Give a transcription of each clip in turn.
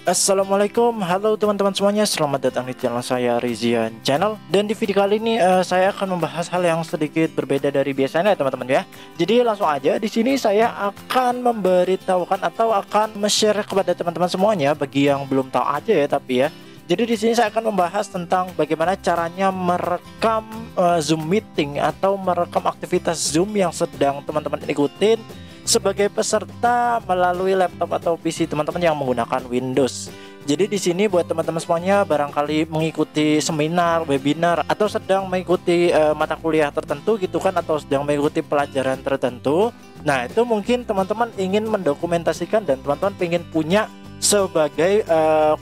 Assalamualaikum, halo teman-teman semuanya, selamat datang di channel saya Rizian Channel. Dan di video kali ini saya akan membahas hal yang sedikit berbeda dari biasanya teman-teman ya. Jadi langsung aja di sini saya akan memberitahukan atau akan share kepada teman-teman semuanya bagi yang belum tahu aja ya tapi ya. Jadi di sini saya akan membahas tentang bagaimana caranya merekam Zoom meeting atau merekam aktivitas Zoom yang sedang teman-teman ikutin sebagai peserta melalui laptop atau PC teman-teman yang menggunakan Windows. Jadi di sini buat teman-teman semuanya barangkali mengikuti seminar, webinar atau sedang mengikuti mata kuliah tertentu gitu kan, atau sedang mengikuti pelajaran tertentu. Nah, itu mungkin teman-teman ingin mendokumentasikan dan teman-teman ingin punya sebagai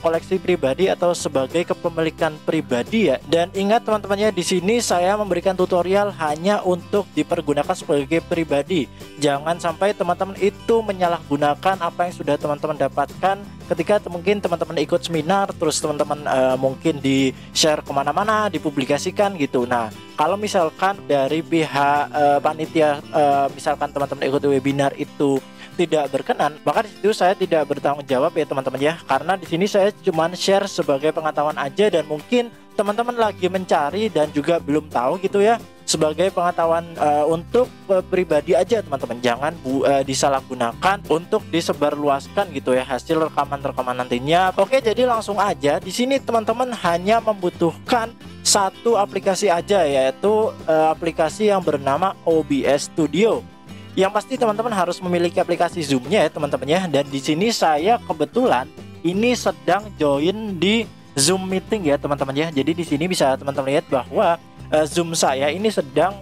koleksi pribadi atau sebagai kepemilikan pribadi ya. Dan ingat teman-temannya, di sini saya memberikan tutorial hanya untuk dipergunakan sebagai pribadi. Jangan sampai teman-teman itu menyalahgunakan apa yang sudah teman-teman dapatkan ketika mungkin teman-teman ikut seminar, terus teman-teman mungkin di share kemana-mana, dipublikasikan gitu. Nah, kalau misalkan dari pihak panitia misalkan teman-teman ikut webinar itu tidak berkenan, maka di situ saya tidak bertanggung jawab ya teman-teman ya, karena di sini saya cuma share sebagai pengetahuan aja dan mungkin teman-teman lagi mencari dan juga belum tahu gitu ya, sebagai pengetahuan untuk pribadi aja teman-teman. Jangan disalahgunakan untuk disebarluaskan gitu ya hasil rekaman-rekaman nantinya. Oke, jadi langsung aja di sini teman-teman hanya membutuhkan satu aplikasi aja, yaitu aplikasi yang bernama OBS Studio. Yang pasti teman-teman harus memiliki aplikasi Zoom-nya ya teman-teman ya. Dan di sini saya kebetulan ini sedang join di Zoom meeting ya teman-teman ya. Jadi di sini bisa teman-teman lihat bahwa Zoom saya ini sedang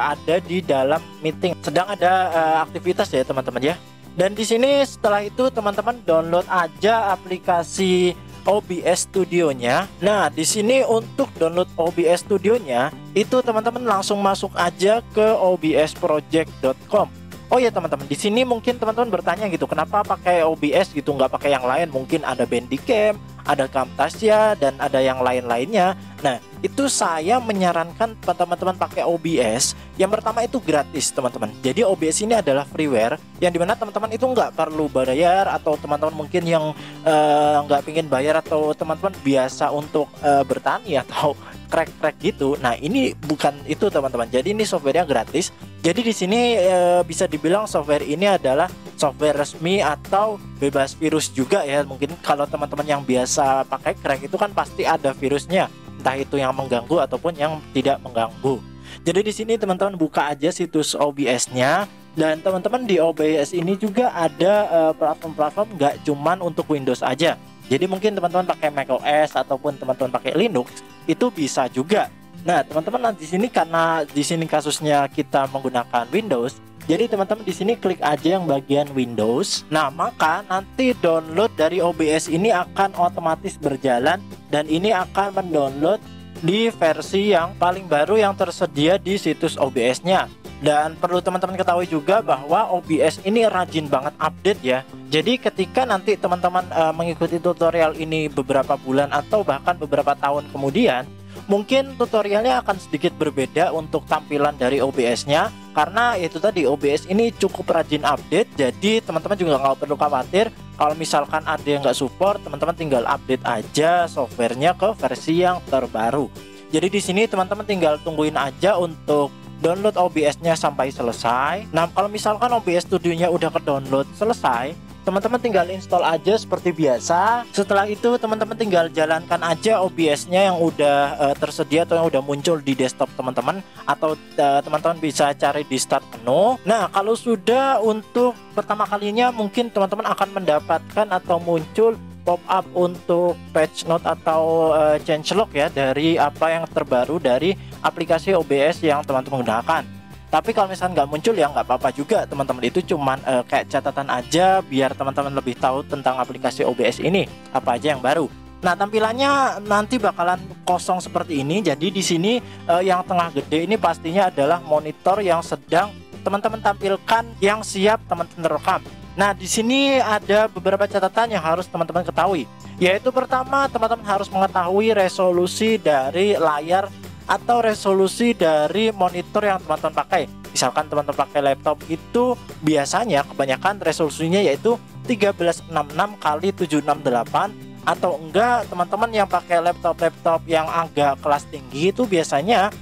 ada di dalam meeting, sedang ada aktivitas ya teman-teman ya. Dan di sini setelah itu teman-teman download aja aplikasi OBS Studio-nya. Nah, di sini untuk download OBS Studio-nya itu teman-teman langsung masuk aja ke obsproject.com. Oh ya teman-teman, di sini mungkin teman-teman bertanya gitu, kenapa pakai OBS gitu, nggak pakai yang lain? Mungkin ada Bandicam, ada Camtasia, dan ada yang lain-lainnya. Nah, itu saya menyarankan teman-teman pakai OBS. Yang pertama itu gratis teman-teman. Jadi OBS ini adalah freeware, yang dimana teman-teman itu nggak perlu bayar, atau teman-teman mungkin yang nggak pingin bayar, atau teman-teman biasa untuk bertani atau crack gitu. Nah, ini bukan itu teman-teman. Jadi ini softwarenya gratis. Jadi di sini bisa dibilang software ini adalah software resmi atau bebas virus juga ya. Mungkin kalau teman-teman yang biasa pakai crack itu kan pasti ada virusnya, entah itu yang mengganggu ataupun yang tidak mengganggu. Jadi di sini teman-teman buka aja situs OBS-nya. Dan teman-teman di OBS ini juga ada platform-platform nggak cuman untuk Windows aja. Jadi mungkin teman-teman pakai macOS ataupun teman-teman pakai Linux itu bisa juga. Nah, teman-teman di sini karena di sini kasusnya kita menggunakan Windows, jadi teman-teman di sini klik aja yang bagian Windows. Nah, maka nanti download dari OBS ini akan otomatis berjalan dan ini akan mendownload di versi yang paling baru yang tersedia di situs OBS-nya. Dan perlu teman-teman ketahui juga bahwa OBS ini rajin banget update ya. Jadi ketika nanti teman-teman mengikuti tutorial ini beberapa bulan atau bahkan beberapa tahun kemudian, mungkin tutorialnya akan sedikit berbeda untuk tampilan dari OBS-nya, karena itu tadi OBS ini cukup rajin update. Jadi teman-teman juga nggak perlu khawatir kalau misalkan ada yang nggak support, teman-teman tinggal update aja softwarenya ke versi yang terbaru. Jadi di sini teman-teman tinggal tungguin aja untuk download OBS-nya sampai selesai. Nah, kalau misalkan OBS Studio-nya udah ke-download selesai, teman-teman tinggal install aja seperti biasa. Setelah itu teman-teman tinggal jalankan aja OBS-nya yang udah tersedia atau yang udah muncul di desktop teman-teman, atau teman-teman bisa cari di start menu. Nah, kalau sudah untuk pertama kalinya mungkin teman-teman akan mendapatkan atau muncul pop-up untuk patch note atau changelog ya dari apa yang terbaru dari aplikasi OBS yang teman-teman gunakan. Tapi kalau misalnya nggak muncul ya nggak apa-apa juga teman-teman, itu cuman kayak catatan aja biar teman-teman lebih tahu tentang aplikasi OBS ini apa aja yang baru. Nah, tampilannya nanti bakalan kosong seperti ini. Jadi di sini yang tengah gede ini pastinya adalah monitor yang sedang teman-teman tampilkan yang siap teman-teman rekam. Nah, di sini ada beberapa catatan yang harus teman-teman ketahui. Yaitu pertama, teman-teman harus mengetahui resolusi dari layar atau resolusi dari monitor yang teman-teman pakai. Misalkan teman-teman pakai laptop itu biasanya kebanyakan resolusinya yaitu 1366 x 768 atau enggak teman-teman yang pakai laptop yang agak kelas tinggi itu biasanya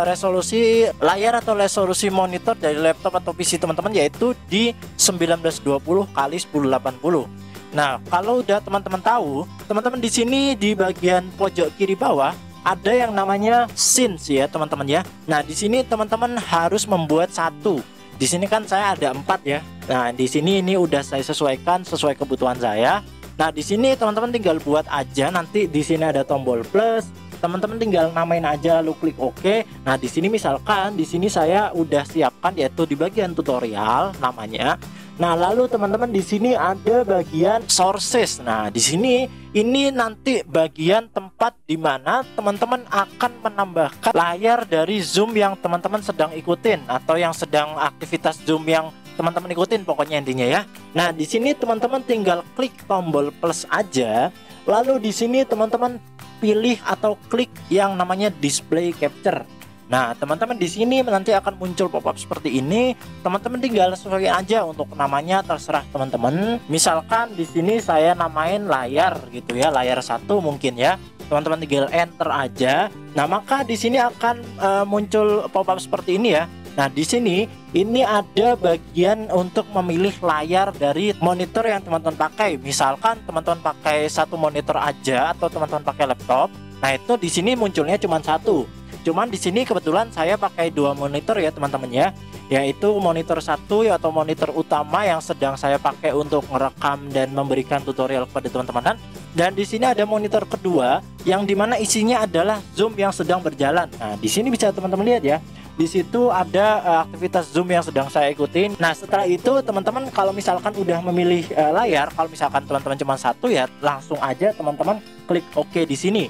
resolusi layar atau resolusi monitor dari laptop atau PC teman-teman yaitu di 1920 kali 1080. Nah, kalau udah teman-teman tahu, teman-teman di sini di bagian pojok kiri bawah ada yang namanya scenes ya, teman-teman ya. Nah, di sini teman-teman harus membuat satu. Di sini kan saya ada 4 ya. Nah, di sini ini udah saya sesuaikan sesuai kebutuhan saya. Nah, di sini teman-teman tinggal buat aja, nanti di sini ada tombol plus. Teman-teman tinggal namain aja lalu klik OK. Nah, di sini misalkan di sini saya udah siapkan yaitu di bagian tutorial namanya. Nah, lalu teman-teman di sini ada bagian sources. Nah, di sini ini nanti bagian tempat di mana teman-teman akan menambahkan layar dari Zoom yang teman-teman sedang ikutin atau yang sedang aktivitas Zoom yang teman-teman ikutin pokoknya intinya ya. Nah, di sini teman-teman tinggal klik tombol plus aja. Lalu di sini teman-teman pilih atau klik yang namanya display capture. Nah, teman-teman di sini nanti akan muncul pop-up seperti ini. Teman-teman tinggal sesuaikan aja untuk namanya, terserah teman-teman. Misalkan di sini saya namain layar gitu ya, layar 1 mungkin ya. Teman-teman tinggal enter aja. Nah, maka di sini akan muncul pop-up seperti ini ya. Nah, di sini ini ada bagian untuk memilih layar dari monitor yang teman-teman pakai. Misalkan teman-teman pakai satu monitor aja atau teman-teman pakai laptop. Nah, itu di sini munculnya cuma satu. Cuman di sini kebetulan saya pakai 2 monitor ya teman-teman ya, yaitu monitor 1 atau monitor utama yang sedang saya pakai untuk merekam dan memberikan tutorial kepada teman-teman. Dan di sini ada monitor kedua yang dimana isinya adalah Zoom yang sedang berjalan. Nah, di sini bisa teman-teman lihat ya. Di situ ada aktivitas Zoom yang sedang saya ikutin. Nah, setelah itu teman-teman kalau misalkan udah memilih layar, kalau misalkan teman-teman cuma satu ya, langsung aja teman-teman klik OK di sini.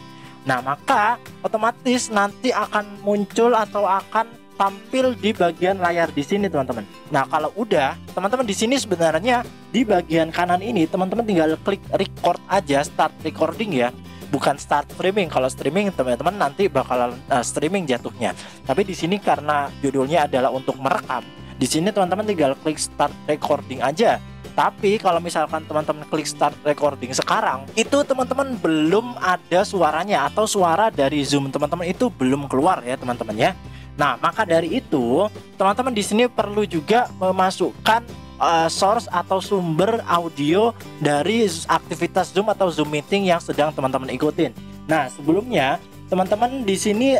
Nah, maka otomatis nanti akan muncul atau akan tampil di bagian layar di sini teman-teman. Nah, kalau udah teman-teman di sini sebenarnya di bagian kanan ini teman-teman tinggal klik record aja, start recording ya. Bukan start streaming. Kalau streaming teman-teman nanti bakalan streaming jatuhnya. Tapi di sini karena judulnya adalah untuk merekam, di sini teman-teman tinggal klik start recording aja. Tapi kalau misalkan teman-teman klik start recording sekarang, itu teman-teman belum ada suaranya atau suara dari Zoom teman-teman itu belum keluar ya teman-teman ya. Nah, maka dari itu teman-teman di sini perlu juga memasukkan source atau sumber audio dari aktivitas Zoom atau Zoom meeting yang sedang teman-teman ikutin. Nah, sebelumnya teman-teman di sini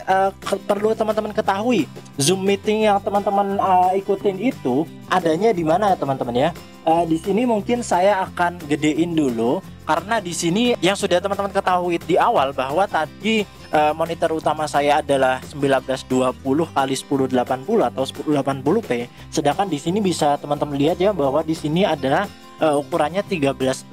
perlu teman-teman ketahui Zoom meeting yang teman-teman ikutin itu adanya di mana ya teman-teman ya. Di sini mungkin saya akan gedein dulu karena di sini yang sudah teman-teman ketahui di awal bahwa tadi monitor utama saya adalah 1920 kali 1080 atau 1080p. Sedangkan di sini bisa teman-teman lihat ya bahwa di sini adalah ukurannya 1366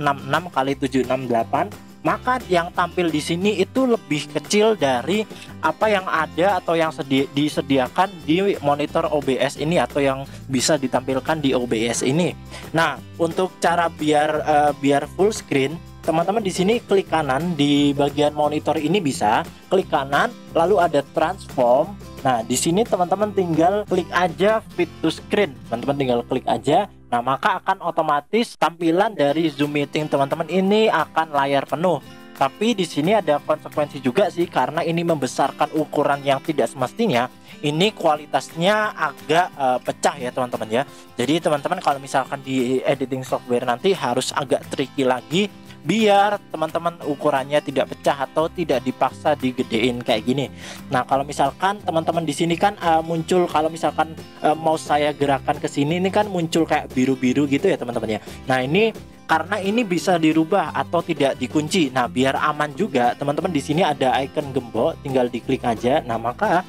kali 768. Maka yang tampil di sini itu lebih kecil dari apa yang ada atau yang disediakan di monitor OBS ini atau yang bisa ditampilkan di OBS ini. Nah, untuk cara biar full screen, teman-teman di sini klik kanan di bagian monitor ini bisa klik kanan, lalu ada transform. Nah, di sini teman-teman tinggal klik aja fit to screen. Teman-teman tinggal klik aja. Nah, maka akan otomatis tampilan dari Zoom meeting teman-teman ini akan layar penuh. Tapi di sini ada konsekuensi juga sih karena ini membesarkan ukuran yang tidak semestinya. Ini kualitasnya agak pecah ya teman-teman ya. Jadi teman-teman kalau misalkan di editing software nanti harus agak tricky lagi biar teman-teman ukurannya tidak pecah atau tidak dipaksa digedein kayak gini. Nah, kalau misalkan teman-teman di sini kan muncul kalau misalkan mouse saya gerakan ke sini ini kan muncul kayak biru-biru gitu ya teman-teman ya. Nah, ini karena ini bisa dirubah atau tidak dikunci. Nah, biar aman juga teman-teman di sini ada icon gembok, tinggal diklik aja. Nah, maka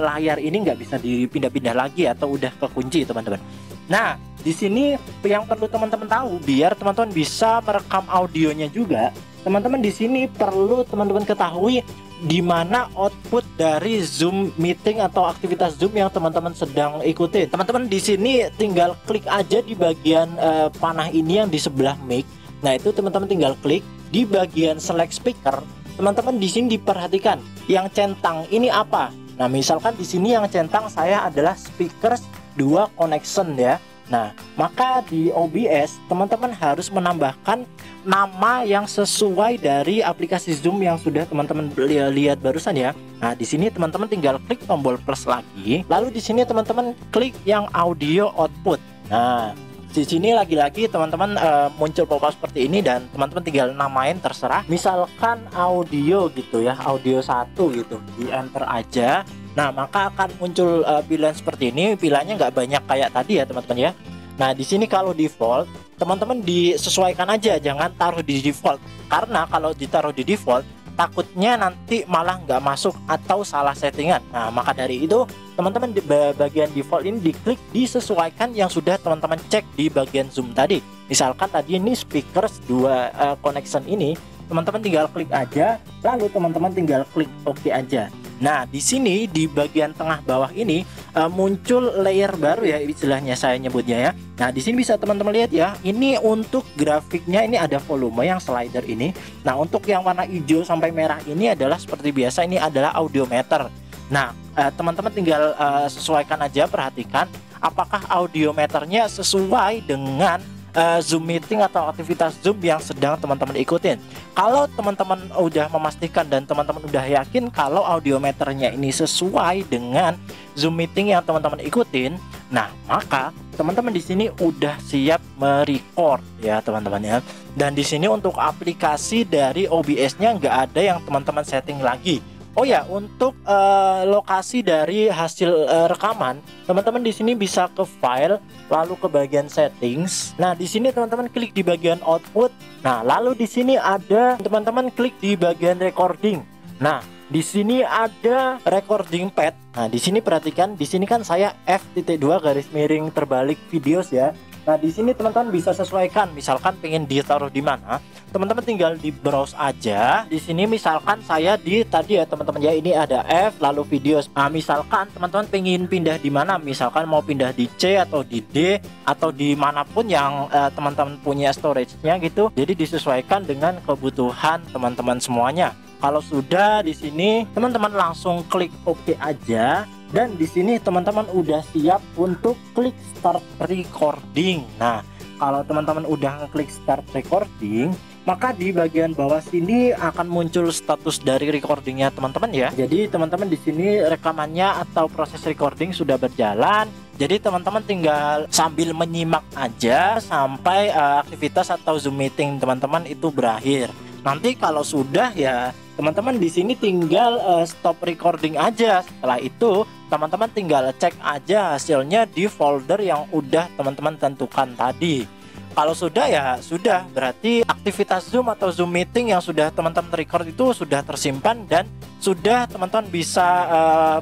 layar ini nggak bisa dipindah-pindah lagi atau udah kekunci teman-teman. Nah, di sini yang perlu teman-teman tahu biar teman-teman bisa merekam audionya juga, teman-teman di sini perlu teman-teman ketahui di mana output dari Zoom meeting atau aktivitas Zoom yang teman-teman sedang ikuti. Teman-teman di sini tinggal klik aja di bagian panah ini yang di sebelah mic. Nah, itu teman-teman tinggal klik di bagian select speaker. Teman-teman di sini diperhatikan yang centang ini apa. Nah, misalkan di sini yang centang saya adalah speakers 2 connection ya. Nah, maka di OBS teman-teman harus menambahkan nama yang sesuai dari aplikasi Zoom yang sudah teman-teman lihat barusan ya. Nah, di sini teman-teman tinggal klik tombol plus lagi. Lalu di sini teman-teman klik yang audio output. Nah, di sini lagi-lagi teman-teman muncul pop-up seperti ini dan teman-teman tinggal namain terserah. Misalkan audio gitu ya, audio 1 gitu. Di enter aja. Nah, maka akan muncul pilihan seperti ini. Pilihannya nggak banyak kayak tadi ya teman-teman ya. Nah, di sini kalau default, teman-teman disesuaikan aja, jangan taruh di default. Karena kalau ditaruh di default, takutnya nanti malah nggak masuk atau salah settingan. Nah, maka dari itu, teman-teman di bagian default ini diklik disesuaikan yang sudah teman-teman cek di bagian Zoom tadi. Misalkan tadi ini speakers 2 connection ini, teman-teman tinggal klik aja, lalu teman-teman tinggal klik OK aja. Nah, di sini di bagian tengah bawah ini muncul layer baru ya, istilahnya saya nyebutnya ya. Nah, di sini bisa teman-teman lihat ya. Ini untuk grafiknya ini ada volume yang slider ini. Nah, untuk yang warna hijau sampai merah ini adalah seperti biasa, ini adalah audiometer. Nah, teman-teman tinggal sesuaikan aja, perhatikan apakah audiometernya sesuai dengan Zoom meeting atau aktivitas Zoom yang sedang teman-teman ikutin. Kalau teman-teman udah memastikan dan teman-teman udah yakin kalau audiometernya ini sesuai dengan Zoom meeting yang teman-teman ikutin, nah maka teman-teman di sini udah siap merecord ya teman-teman ya. Dan di sini untuk aplikasi dari OBS-nya nggak ada yang teman-teman setting lagi. Oh ya, untuk lokasi dari hasil rekaman, teman-teman di sini bisa ke file, lalu ke bagian settings. Nah, di sini teman-teman klik di bagian output. Nah, lalu di sini ada teman-teman klik di bagian recording. Nah, di sini ada recording pad. Nah, di sini perhatikan, di sini kan saya F.2 garis miring terbalik videos ya. Nah, di sini teman-teman bisa sesuaikan, misalkan pengen ditaruh di mana, teman-teman tinggal di browse aja. Di sini misalkan saya di tadi ya teman-teman ya, ini ada F lalu videos. Nah, misalkan teman-teman pengen pindah di mana, misalkan mau pindah di C atau di D atau di manapun yang teman-teman punya storage-nya gitu. Jadi disesuaikan dengan kebutuhan teman-teman semuanya. Kalau sudah di sini teman-teman langsung klik OK aja. Dan di sini teman-teman udah siap untuk klik start recording. Nah, kalau teman-teman udah ngeklik start recording, maka di bagian bawah sini akan muncul status dari recordingnya teman-teman ya. Jadi teman-teman di sini rekamannya atau proses recording sudah berjalan. Jadi teman-teman tinggal sambil menyimak aja sampai aktivitas atau Zoom meeting teman-teman itu berakhir. Nanti kalau sudah ya teman-teman di sini tinggal stop recording aja. Setelah itu teman-teman tinggal cek aja hasilnya di folder yang udah teman-teman tentukan tadi. Kalau sudah ya sudah, berarti aktivitas Zoom atau Zoom meeting yang sudah teman-teman record itu sudah tersimpan dan sudah teman-teman bisa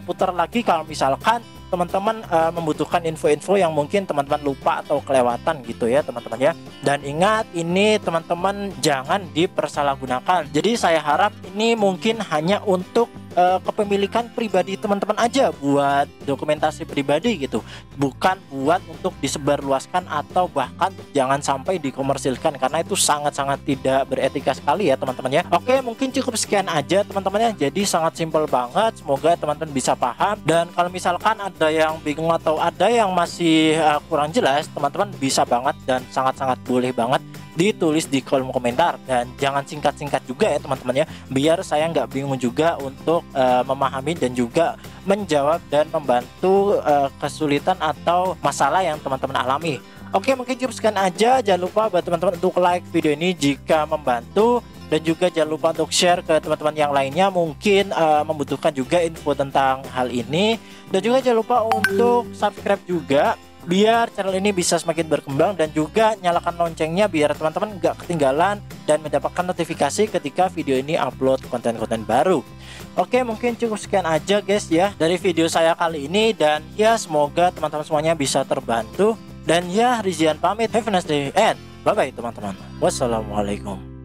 putar lagi kalau misalkan teman-teman membutuhkan info-info yang mungkin teman-teman lupa atau kelewatan gitu ya teman-teman ya. Dan ingat, ini teman-teman jangan dipersalahgunakan. Jadi saya harap ini mungkin hanya untuk kepemilikan pribadi teman-teman aja, buat dokumentasi pribadi gitu, bukan buat untuk disebarluaskan atau bahkan jangan sampai dikomersilkan, karena itu sangat-sangat tidak beretika sekali ya teman-teman ya. Oke, mungkin cukup sekian aja teman-teman ya. Jadi sangat simpel banget, semoga teman-teman bisa paham. Dan kalau misalkan ada yang bingung atau ada yang masih kurang jelas, teman-teman bisa banget dan sangat-sangat boleh banget ditulis di kolom komentar. Dan jangan singkat-singkat juga ya teman-teman ya, biar saya nggak bingung juga untuk memahami dan juga menjawab dan membantu kesulitan atau masalah yang teman-teman alami. Oke, mungkin cukup sekian aja. Jangan lupa buat teman-teman untuk like video ini jika membantu, dan juga jangan lupa untuk share ke teman-teman yang lainnya mungkin membutuhkan juga info tentang hal ini. Dan juga jangan lupa untuk subscribe juga biar channel ini bisa semakin berkembang, dan juga nyalakan loncengnya biar teman-teman nggak ketinggalan dan mendapatkan notifikasi ketika video ini upload konten-konten baru. Oke, mungkin cukup sekian aja guys ya dari video saya kali ini, dan ya semoga teman-teman semuanya bisa terbantu. Dan ya, Rizian pamit, have a nice day and bye bye teman-teman. Wassalamualaikum.